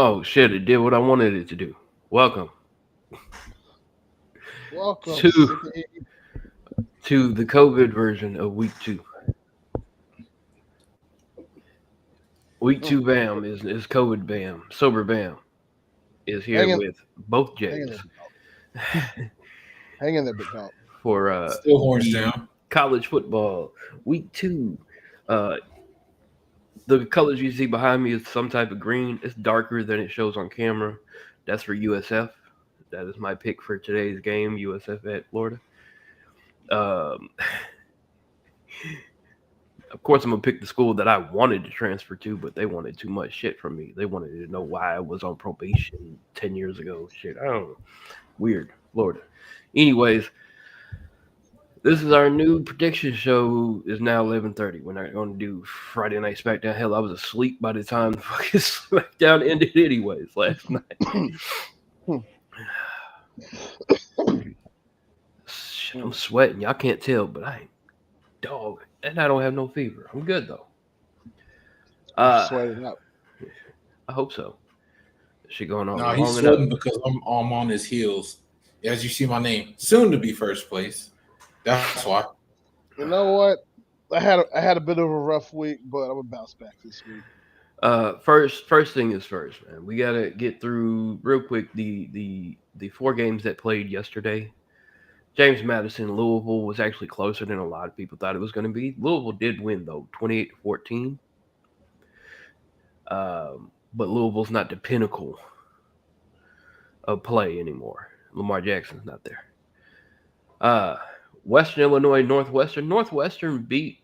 Oh shit! It did what I wanted it to do. Welcome Welcome. to the COVID version of week two. Week two, Bam is COVID. Bam, sober Bam is here Hang in, with both hang in J's there, big dog. Hang in there, big dog. for Still horns the down. college football week two. Uh, the colors you see behind me is some type of green. It's darker than it shows on camera. That's for USF. That is my pick for today's game. USF at Florida. Um, of course, I'm gonna pick the school that I wanted to transfer to, but they wanted too much shit from me. They wanted to know why I was on probation 10 years ago. Shit, I don't know. Weird, Florida. Anyways, this is our new prediction show. Is now 11:30. We're not going to do Friday Night SmackDown. Hell, I was asleep by the time the fucking SmackDown ended. Anyways, last night. Shit, I'm sweating. Y'all can't tell, but I ain't dog, and I don't have no fever. I'm good though. Sweating up. I hope so. Shit going on No, he's long sweating enough. because I'm on his heels. As you see my name, soon to be first place. That's why. You know what? I had a bit of a rough week, but I'm gonna bounce back this week. First thing is first, man. We gotta get through real quick the four games that played yesterday. James Madison, Louisville was actually closer than a lot of people thought it was going to be. Louisville did win though, 28-14. But Louisville's not the pinnacle of play anymore. Lamar Jackson's not there. Western Illinois, Northwestern. Northwestern beat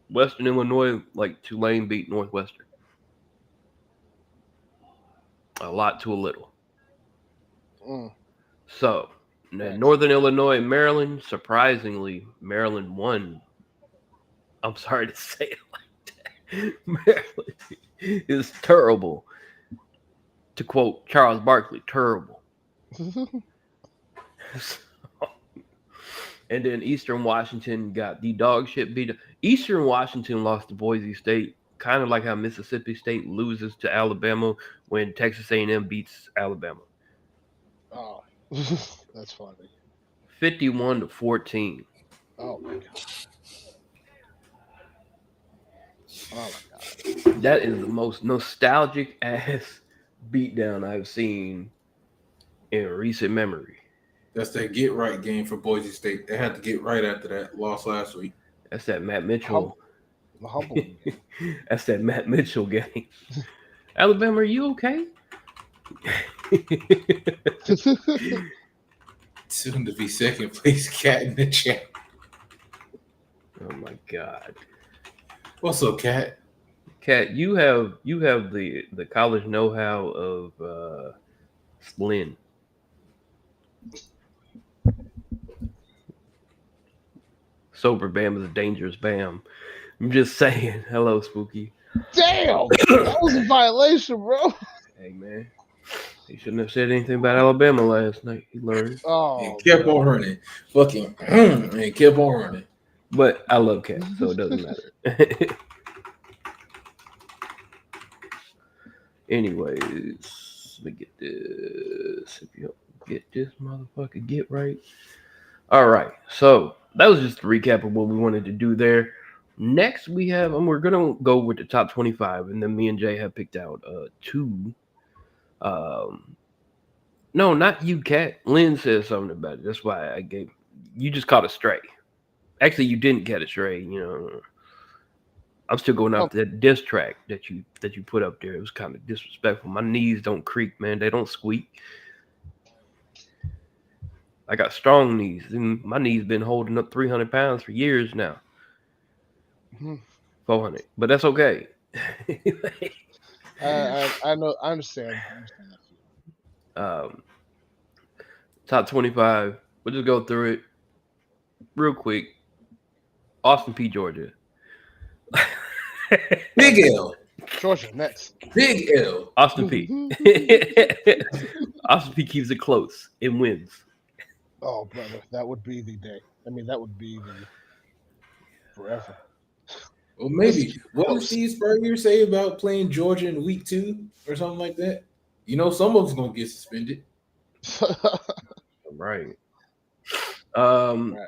Western Illinois like Tulane beat Northwestern. A lot to a little. So, Northern Illinois and Maryland, surprisingly, Maryland won. I'm sorry to say it like that. Maryland is terrible. To quote Charles Barkley, terrible. And then Eastern Washington got the dog shit beat. Eastern Washington lost to Boise State, kind of like how Mississippi State loses to Alabama when Texas A&M beats Alabama. Oh, that's funny. 51-14. Oh my god. Oh my god. That is the most nostalgic ass beatdown I've seen in recent memory. That's that get right game for Boise State. They had to get right after that loss last week. That's that Matt Mitchell. Humble. That's that Matt Mitchell game. Alabama, are you okay? Soon to be second place cat in the chat. Oh my god. What's up, Cat? Cat, you have the college know-how of Lynn. Sober Bam is a dangerous Bam. I'm just saying. Hello, Spooky. Damn, that was a violation, bro. Hey, man. He shouldn't have said anything about Alabama last night. He learned. Oh, and kept on running. Fucking and kept on running. But I love Cat, so it doesn't matter. Anyways, let me get this. If you get this motherfucker, get right. All right. So that was just a recap of what we wanted to do there. Next, we have, and we're gonna go with the top 25, and then me and Jay have picked out two. No, not you, Cat. Lynn said something about it. That's why I gave. You just caught a stray. Actually, you didn't get a stray. You know, I'm still going off that diss track that you put up there. It was kind of disrespectful. My knees don't creak, man. They don't squeak. I got strong knees. And my knees been holding up 300 pounds for years now. 400, but that's okay. I know. I understand. Top 25. We'll just go through it real quick. Austin P, Georgia. Big L. Georgia next. Big L. Austin P. Austin P keeps it close and wins. Oh, brother, that would be the day. I mean, that would be the forever. Well, maybe. What did Steve Spurrier say about playing Georgia in week 2 or something like that? You know, some of them's gonna get suspended. Right. Right.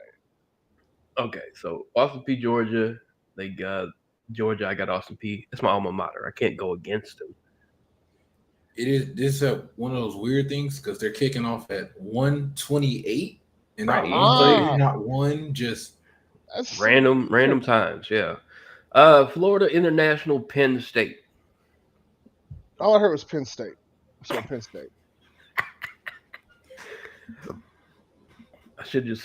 Okay, so Austin P, Georgia. They got Georgia. I got Austin P. It's my alma mater. I can't go against them. It is this one of those weird things because they're kicking off at 1:28 and not Right. 1:30, Ah, not one, just that's Random times. Yeah. Florida International, Penn State. all I heard was Penn State. So Penn State. I should have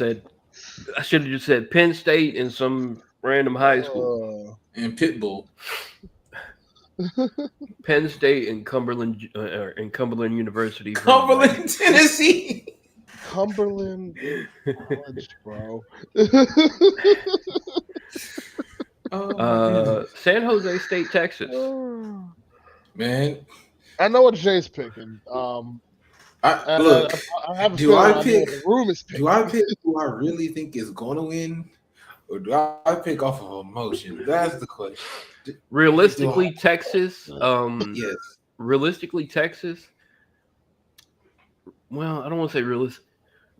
just said Penn State in some random high school. and Pitbull. Penn State and Cumberland University. Cumberland, Tennessee. Cumberland College, bro. San Jose State, Texas. Man, I know what Jay's picking. Look, I have a do feeling I I know pick? what the room is picking. Do I pick who I really think is going to win, or do I pick off of emotion? That's the question. Realistically, Texas. Yes. Realistically, Texas. Well, I don't want to say realistic.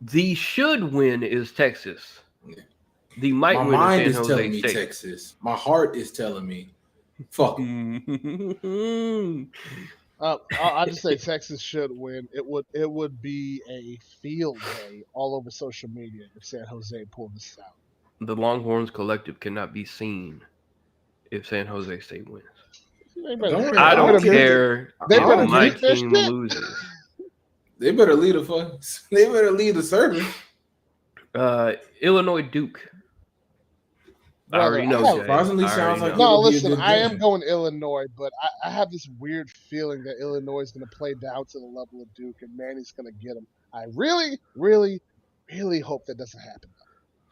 The should win is Texas. The might My win mind is San is Jose telling me State. Texas. My heart is telling me, fuck 'em. I just say Texas should win. It would be a field day all over social media if San Jose pulled this out. The Longhorns collective cannot be seen if San Jose State wins. They Don't I don't better care They if better my beat their team shit. loses. They better lead a fuck. They better lead the service. Illinois Duke. I Brother, already know. I have- Jay. Surprisingly I sounds already like know. No, It'll be a listen, good I am game. going Illinois, but I have this weird feeling that Illinois is going to play down to the level of Duke, and Manny's going to get them. I really, really, really hope that doesn't happen.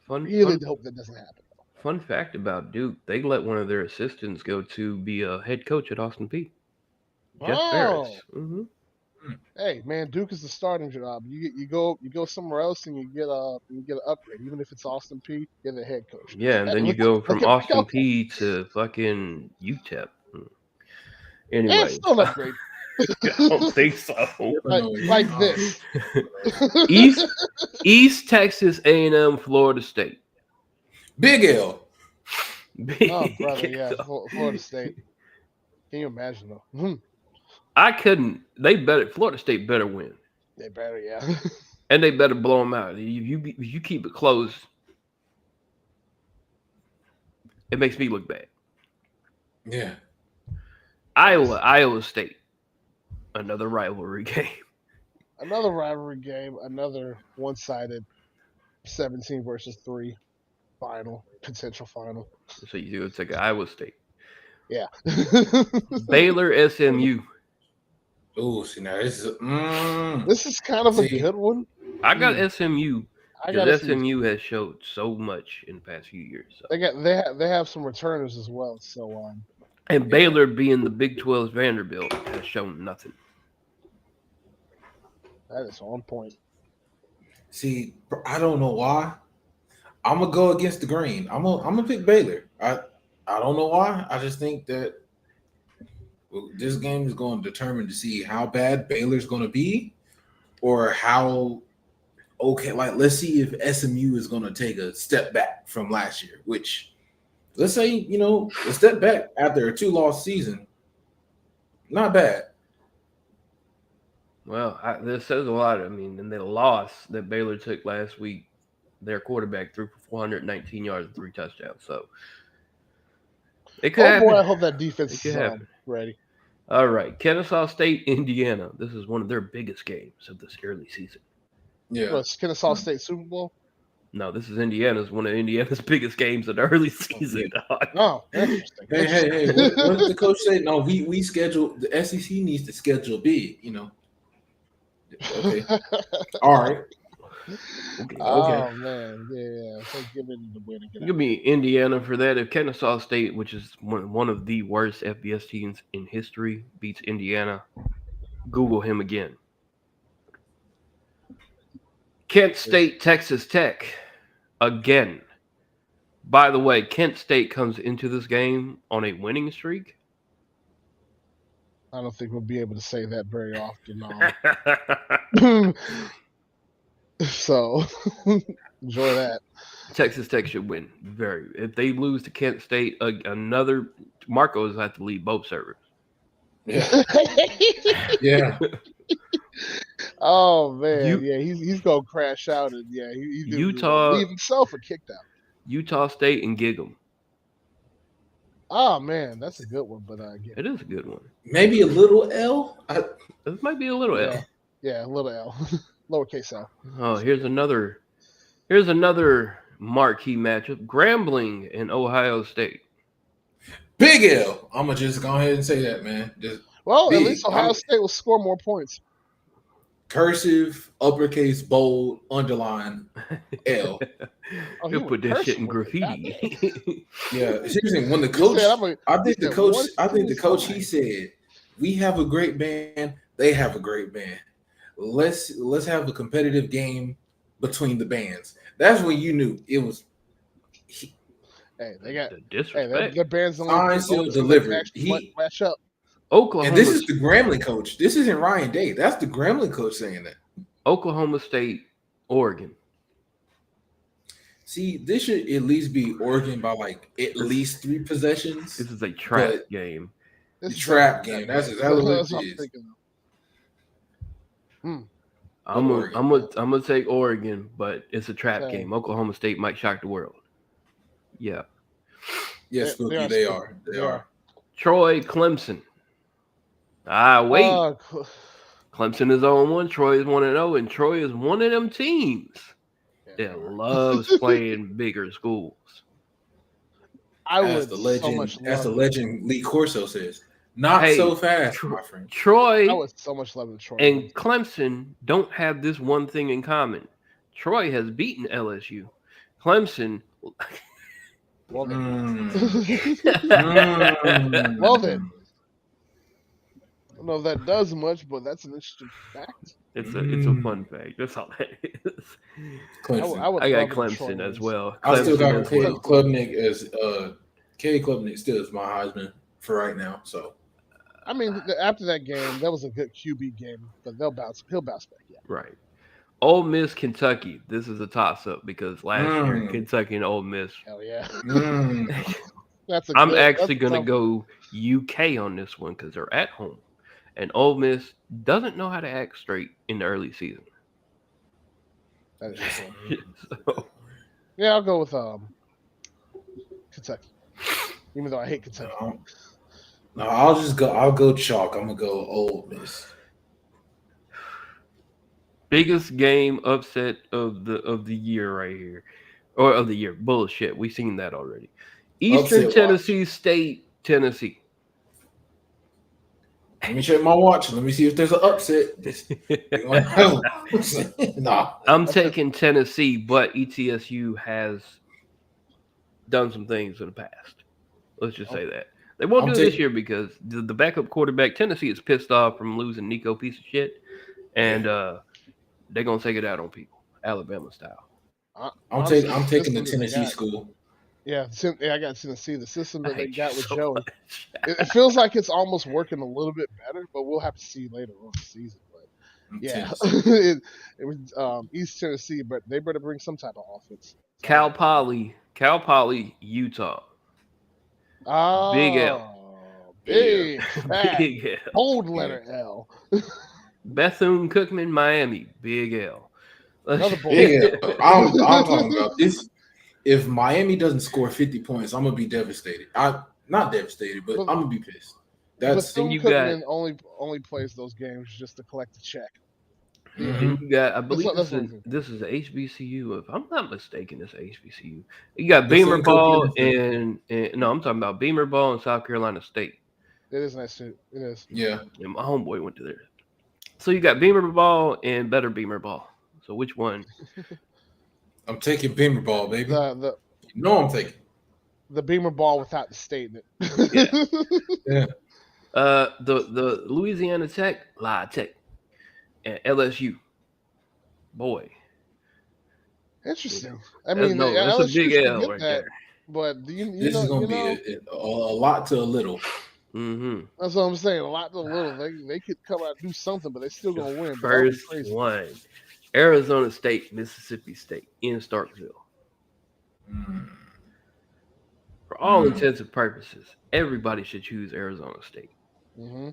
Really hope that doesn't happen. Fun fact about Duke: they let one of their assistants go to be a head coach at Austin Peay. Jeff Ferris. Mm-hmm. Hey man, Duke is the starting job. You go somewhere else and you get an upgrade, even if it's Austin Peay. You're the head coach. Yeah, and then you go from Austin Peay to fucking UTEP. Anyway, it's still an upgrade. I don't think so. like this. East Texas A&M, Florida State. Big L. Oh brother, yeah, Florida State. Can you imagine though? I couldn't. Florida State better win. They better, yeah. And they better blow them out. If you keep it close, it makes me look bad. Yeah. Iowa State. Another rivalry game. Another rivalry game. Another one-sided 17 versus 3 potential final. So you go take Iowa State. Yeah. Baylor SMU. Oh, see now this is This is kind of a good one. I got SMU. I got SMU has showed so much in the past few years. So. They have some returners as well. So and Baylor being the Big 12's Vanderbilt has shown nothing. That is on point. See, I don't know why. I'm gonna go against the grain. I'm gonna pick Baylor. I don't know why. I just think that this game is going to determine to see how bad Baylor's going to be, or how like let's see if SMU is going to take a step back from last year. Which, let's say a step back after a 2-loss season, not bad. Well, this says a lot. I mean, in the loss that Baylor took last week, their quarterback threw for 419 yards and 3 touchdowns. So it could happen. Boy, I hope that defense is ready. All right, Kennesaw State, Indiana. This is one of their biggest games of this early season. Yeah, it's Kennesaw State Super Bowl. No, this is one of Indiana's biggest games of the early season. Oh, interesting. Hey! What did the coach say? No, we schedule. The SEC needs to schedule big. Okay. All right. Okay. Oh man, yeah. So give me the win again. Give me Indiana for that. If Kennesaw State, which is one of the worst FBS teams in history, beats Indiana, Google him again. Kent State, Texas Tech, again. By the way, Kent State comes into this game on a winning streak. I don't think we'll be able to say that very often. So enjoy that. Texas Tech should win. If they lose to Kent State, another Marcos have to leave both servers. Yeah. Yeah. Oh man, he's gonna crash out, and he's Utah leave himself or kicked out. Utah State and gig 'em. Oh man, that's a good one, but it is a good one. Maybe a little L. This might be a little L. Yeah, a little L, lowercase L. Oh, here's another marquee matchup: Grambling and Ohio State. Big L. I'm gonna just go ahead and say that, man. At least Ohio State will score more points. Cursive, uppercase, bold, underline, L. He'll put that shit in graffiti. Yeah, seriously. When the coach, I think the coach, he said, "We have a great band. They have a great band. Let's have a competitive game between the bands." That's when you knew it was. They got the disrespect. Their bands signed, sealed, delivered. Match up. Oklahoma. And this is the Grambling coach. This isn't Ryan Day. That's the Grambling coach saying that. Oklahoma State, Oregon. See, this should at least be Oregon by like at least 3 possessions. This is a trap game. It's a trap game. That's exactly what it is. I'm gonna take Oregon, but it's a trap game. Oklahoma State might shock the world. Yeah. Yes, Spooky, they are. They are. Troy, Clemson. Wait. Clemson is 0-1. Troy is 1-0, and Troy is one of them teams that loves playing bigger schools. As the legend Lee Corso says, not so fast, my friend. Troy. I would so much love the Troy. And Clemson don't have this one thing in common. Troy has beaten LSU. Clemson. Well then. Well then. I don't know if that does much, but that's an interesting fact. It's a fun fact. That's all that is. Clemson. I got Clemson as well. I still got Klubnik as K. Klubnik still is my Heisman for right now. So I mean, after that game, that was a good QB game, but he'll bounce back. Yeah. Right. Ole Miss, Kentucky. This is a toss-up because last year Kentucky and Ole Miss. Hell yeah. I'm actually going to go UK on this one because they're at home. And Ole Miss doesn't know how to act straight in the early season. That is Yeah, I'll go with Kentucky. Even though I hate Kentucky. No, I'll go chalk. I'm gonna go Ole Miss. Biggest game upset of the year right here. Or of the year. Bullshit. We've seen that already. Eastern upset Tennessee watch. State, Tennessee. Let me check my watch. Let me see if there's an upset. No. I'm taking Tennessee, but ETSU has done some things in the past. Let's just say that. They won't do it this year because the backup quarterback, Tennessee, is pissed off from losing Nico piece of shit. And they're going to take it out on people, Alabama style. I'm taking the Tennessee school. Yeah, I got Tennessee. The system that they got with Joey, it feels like it's almost working a little bit better, but we'll have to see later on the season. But yeah, it was East Tennessee, but they better bring some type of offense. Cal Poly, Utah. Oh, Big L. Big L. Bold letter L. Bethune-Cookman, Miami. Big L. Another bold L. I'm talking about this. If Miami doesn't score 50 points, I'm gonna be devastated. Not devastated, but I'm gonna be pissed. That's Cookman only plays those games just to collect a check. Mm-hmm. You got, I believe this is HBCU. If I'm not mistaken, it's HBCU. You got Beamer Ball and no, I'm talking about Beamer Ball and South Carolina State. It is nice. It is. Yeah. And my homeboy went to there. So you got Beamer Ball and better Beamer Ball. So which one? I'm taking Beamer Ball, baby. I'm taking the Beamer Ball without the statement. Yeah. The Louisiana Tech, La Tech, and LSU. Boy. Interesting. I mean, that's a big L right there. But this is going to be a lot to a little. Mm-hmm. That's what I'm saying. A lot of little. They could come out and do something, but they still The gonna win. But that would be first crazy. one, Arizona State, Mississippi State in Starkville. Mm. For all intents and purposes, everybody should choose Arizona State. Mm-hmm.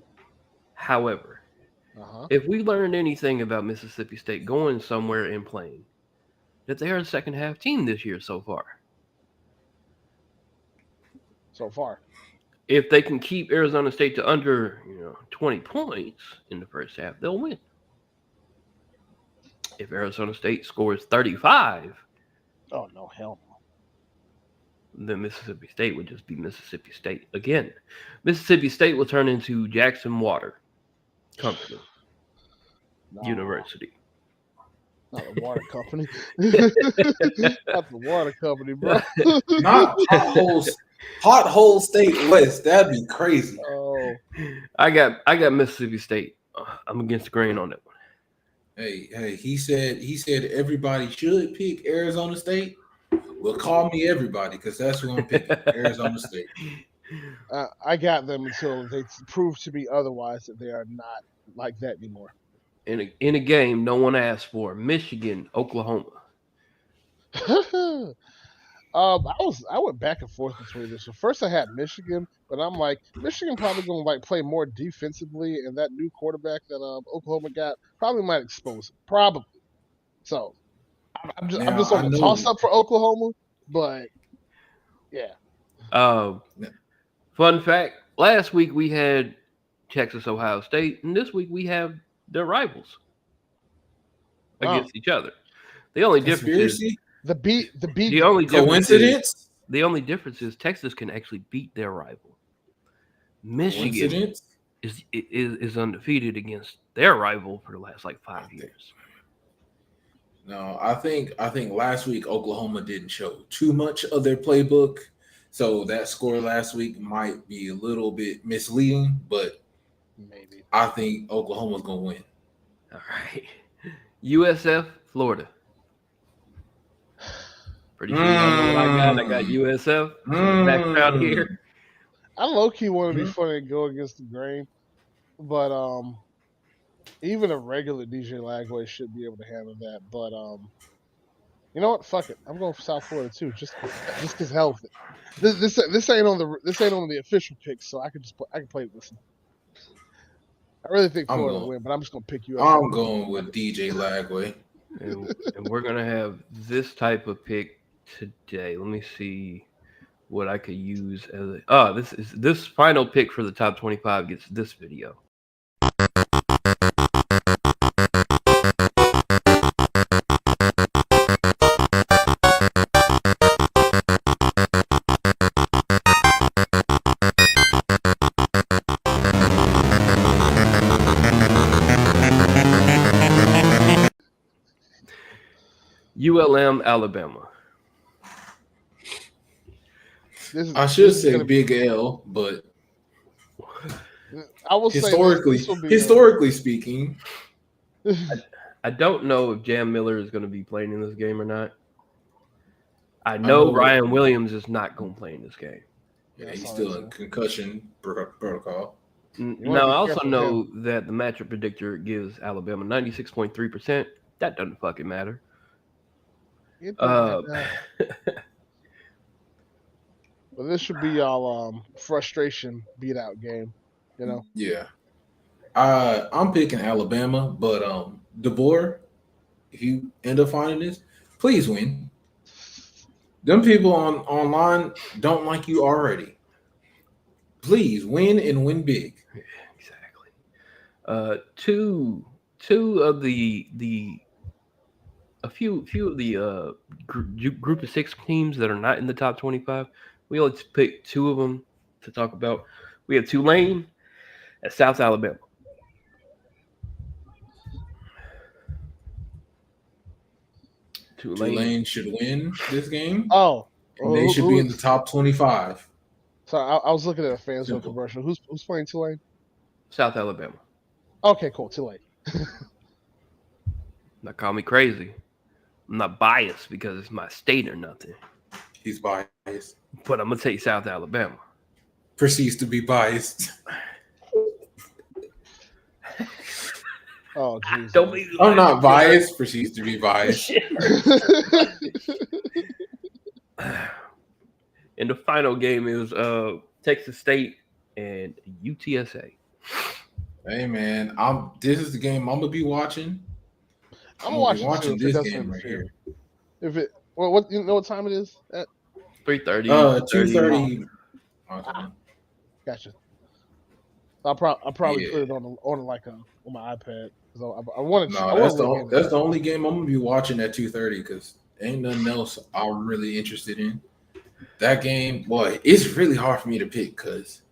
However, Uh-huh. if we learned anything about Mississippi State going somewhere and playing, that they are a second half team this year so far. So far. If they can keep Arizona State to under 20 points in the first half, they'll win. If Arizona State scores 35, Oh no, hell no. then Mississippi State would just be Mississippi State again. Mississippi State will turn into Jackson Water Company University. Not the water company. Not the water company, bro. Not hot hole state West. That'd be crazy. Oh. I got Mississippi State. I'm against the grain on that one. Hey, he said everybody should pick Arizona State. Well, call me everybody because that's who I'm picking. Arizona State. I got them until they prove to be otherwise, that they are not like that anymore. In a game no one asked for, Michigan, Oklahoma. I went back and forth between this. So first I had Michigan, but I'm like, Michigan probably gonna play more defensively, and that new quarterback that Oklahoma got probably might expose him. Probably. So I'm just on the toss up for Oklahoma, but yeah. Fun fact: last week we had Texas, Ohio State, and this week we have their rivals against each other. The only difference is the only coincidence. The only difference is Texas can actually beat their rival. Michigan is undefeated against their rival for the last 5 years. No, I think last week Oklahoma didn't show too much of their playbook, so that score last week might be a little bit misleading. But maybe I think Oklahoma's gonna win. All right, USF, Florida. Pretty sure y'all know what I got. I got USF background here. I low key want to be funny and go against the grain, but even a regular DJ Lagway should be able to handle that. But you know what? Fuck it. I'm going for South Florida too, just because hell with it. This ain't on the official picks, so I can play with this. I really think Florida will win, but I'm just gonna pick you up. I'm going with DJ Lagway, and we're gonna have this type of pick today. Let me see what I could use as this final pick for the top 25 gets this video. ULM, Alabama. I should say Big L, but I will historically speaking, I don't know if Jam Miller is going to be playing in this game or not. I know Ryan Williams is not going to play in this game. Yeah, he's still in concussion protocol. Now, I also know that the matchup predictor gives Alabama 96.3%. That doesn't fucking matter. Well, this should be y'all frustration beat out game, you know. Yeah, I'm picking Alabama, but DeBoer, if you end up finding this, please win. Them people online don't like you already. Please win and win big. Exactly. Two of a few of the group of 6 teams that are not in the top 25. We only picked 2 of them to talk about. We have Tulane at South Alabama. Tulane should win this game. Oh, they should be in the top 25. So I was looking at a fan zone commercial. Who's playing Tulane? South Alabama. Okay, cool. Tulane. Not call me crazy. I'm not biased because it's my state or nothing. He's biased. But I'm going to take South Alabama. proceeds to be biased. Oh, Jesus. Don't be I'm not biased. Proceeds to be biased. And the final game is Texas State and UTSA. Hey man, this is the game I'm gonna be watching. I'm gonna watch it too if it this doesn't game right interfere. here. If it, well, what you know what time it is at? 3:30. 2:30. Gotcha. I'll probably Yeah. put it on like on my iPad because I want to. No, that's the only game I'm gonna be watching at 2:30 because ain't nothing else I'm really interested in. That game, boy, it's really hard for me to pick because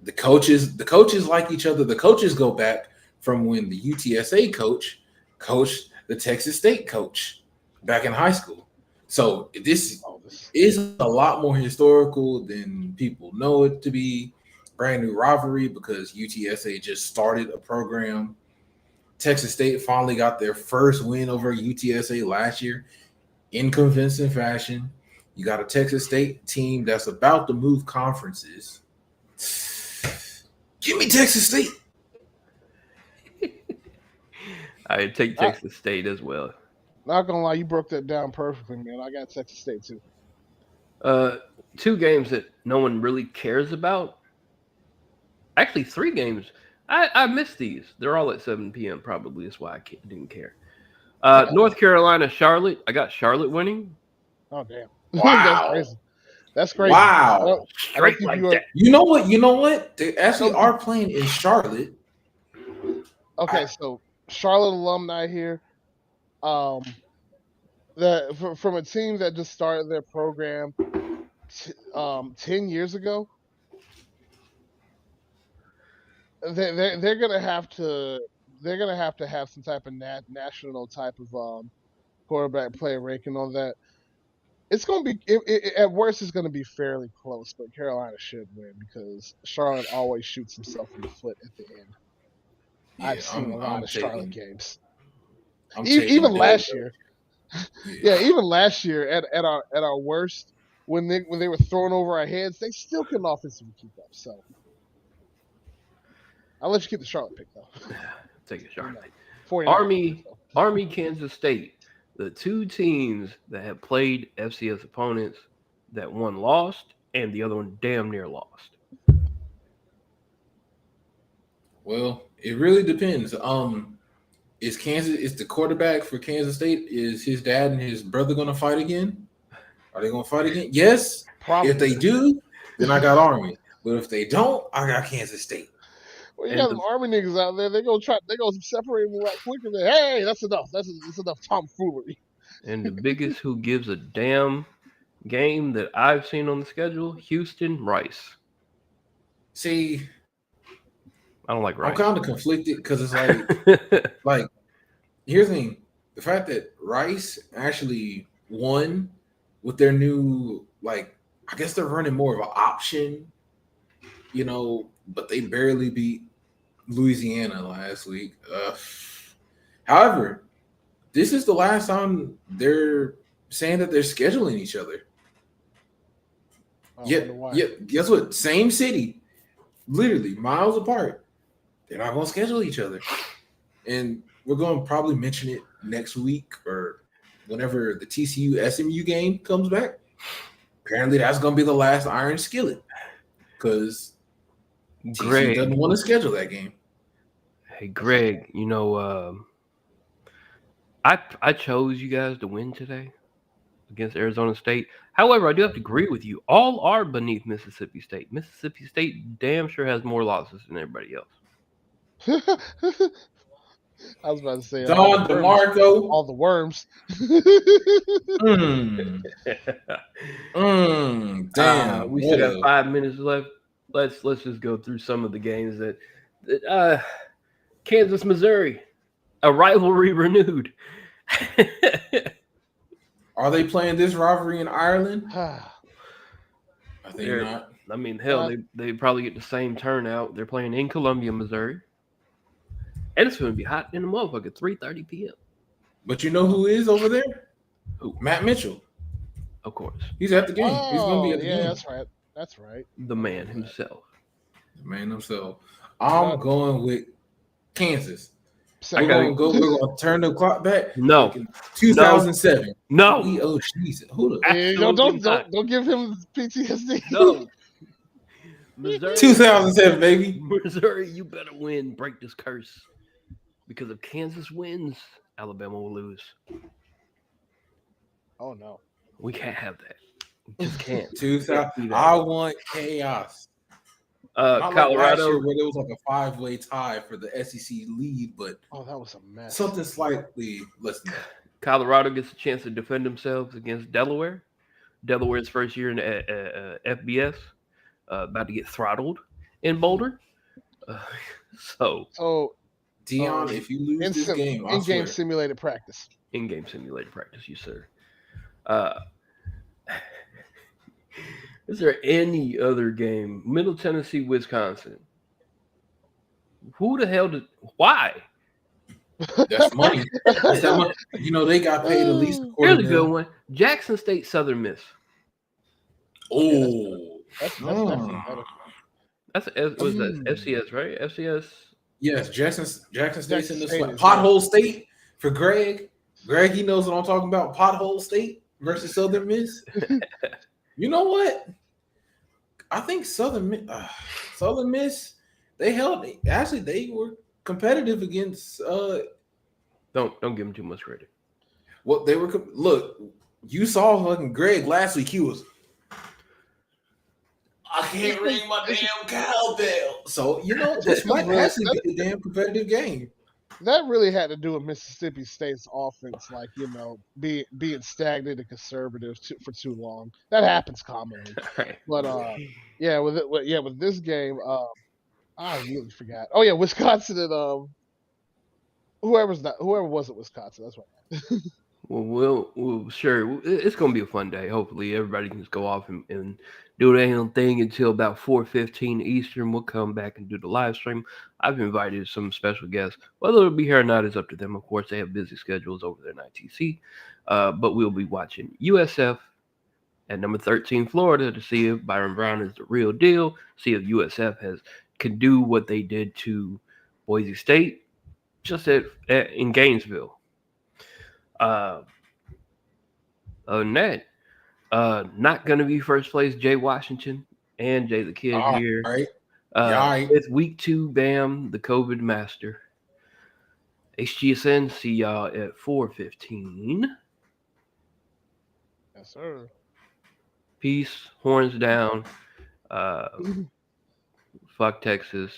the coaches like each other. The coaches go back from when the UTSA coach coached the Texas State coach back in high school. So this is a lot more historical than people know it to be. Brand new rivalry because UTSA just started a program. Texas State finally got their first win over UTSA last year in convincing fashion. You got a Texas State team that's about to move conferences. Give me Texas State. I take Texas State as well. Not gonna lie, you broke that down perfectly, man. I got Texas State too. Two games that no one really cares about. Actually, 3 games. I missed these. They're all at 7 p.m. Probably that's why I didn't care. North Carolina, Charlotte. I got Charlotte winning. Oh damn! Wow, that's crazy. Wow, straight like that. You know what? They actually are playing in Charlotte. Okay, so Charlotte alumni here. From a team that just started their program 10 years ago. They're gonna have to have some type of national type of quarterback play ranking on that. It's gonna be at worst it's gonna be fairly close, but Carolina should win because Charlotte always shoots himself in the foot at the end. Yeah, I've seen a lot of Charlotte games. Even last year. Yeah, even last year at our worst, when they were throwing over our heads, they still couldn't offensively keep up. So I'll let you keep the Charlotte pick though. Take a Charlotte. Army, Kansas State. The 2 teams that have played FCS opponents that one lost and the other one damn near lost. Well, it really depends. Is the quarterback for Kansas State, is his dad and his brother going to fight again? Are they going to fight again? Yes. Probably. If they do, then I got Army. But if they don't, I got Kansas State. Well, you got some Army niggas out there. They're gonna separate them right quick and say, hey, that's enough. That's enough tomfoolery. And the biggest who gives a damn game that I've seen on the schedule, Houston, Rice. See, I don't like Rice. I'm kind of conflicted because it's like here's the thing. The fact that Rice actually won with their new, I guess they're running more of an option, but they barely beat Louisiana last week. However, this is the last time they're saying that they're scheduling each other. Guess what? Same city, literally miles apart. They're not going to schedule each other. And we're going to probably mention it next week or whenever the TCU SMU game comes back. Apparently, that's going to be the last iron skillet because TCU doesn't want to schedule that game. Hey, Greg, I chose you guys to win today against Arizona State. However, I do have to agree with you. All are beneath Mississippi State. Mississippi State damn sure has more losses than everybody else. I was about to say Don DeMarco. All the worms. Damn. We still have 5 minutes left. Let's just go through some of the games that Kansas, Missouri, a rivalry renewed. Are they playing this rivalry in Ireland? I think not. I mean, hell, they probably get the same turnout. They're playing in Columbia, Missouri. And it's going to be hot in the motherfucker, 3:30 p.m. But you know who is over there? Who? Matt Mitchell. Of course. He's at the game. He's going to be at the game. That's right. That's right. The man himself. The man himself. I'm going with Kansas. We're going to turn the clock back. No. Like in 2007. No. Who the? Don't give him PTSD. No. Missouri. 2007, baby. Missouri, you better win. Break this curse. Because if Kansas wins, Alabama will lose. Oh, no. We can't have that. We just can't. 2000. I want chaos. Not Colorado, like last year where there was like a 5-way tie for the SEC lead, but that was a mess. Something slightly less than that. Colorado gets a chance to defend themselves against Delaware. Delaware's first year in FBS, about to get throttled in Boulder. So Dion, if you lose this game, I in-game simulated practice. In-game simulated practice, you sir. Is there any other game? Middle Tennessee, Wisconsin. Who the hell did? Why? That's money. That's that money. You know they got paid at least a quarter. Here's a good one. Jackson State, Southern Miss. Oh, that's definitely better. Was that FCS, right? FCS. Yes, Jackson State's in this one. Pothole State for Greg. Greg, he knows what I'm talking about. Pothole State versus Southern Miss. You know what? I think Southern Miss. They were competitive against. Don't give them too much credit. Well, they were. Look, you saw fucking Greg last week. He was. I can't ring my damn cowbell. So you know this might actually be a damn competitive game. That really had to do with Mississippi State's offense, like being stagnant and conservative for too long. That happens commonly. Right. But with this game, I really forgot. Oh yeah, Wisconsin and whoever was at Wisconsin. That's right. Well, we'll sure. It's gonna be a fun day. Hopefully, everybody can just go off and do their own thing until about 4:15 Eastern. We'll come back and do the live stream. I've invited some special guests. Whether they'll be here or not is up to them. Of course, they have busy schedules over there in ITC. But we'll be watching USF at number 13, Florida, to see if Byron Brown is the real deal. See if USF can do what they did to Boise State, just in Gainesville. Other than that, not going to be first place. Jay Washington and Jay the Kid here. Right. It's week 2. Bam, the COVID master. HGSN. See y'all at 4:15. Yes, sir. Peace. Horns down. Fuck Texas.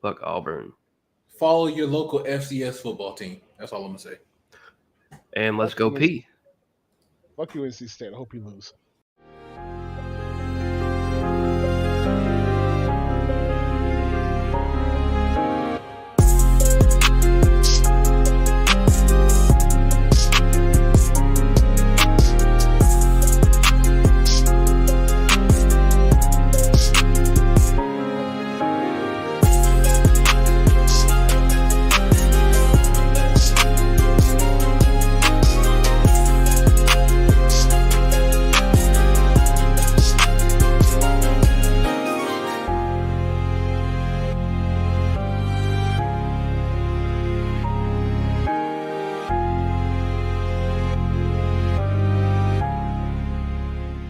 Fuck Auburn. Follow your local FCS football team. That's all I'm gonna say. And let's go P. Fuck you, NC State. I hope you lose.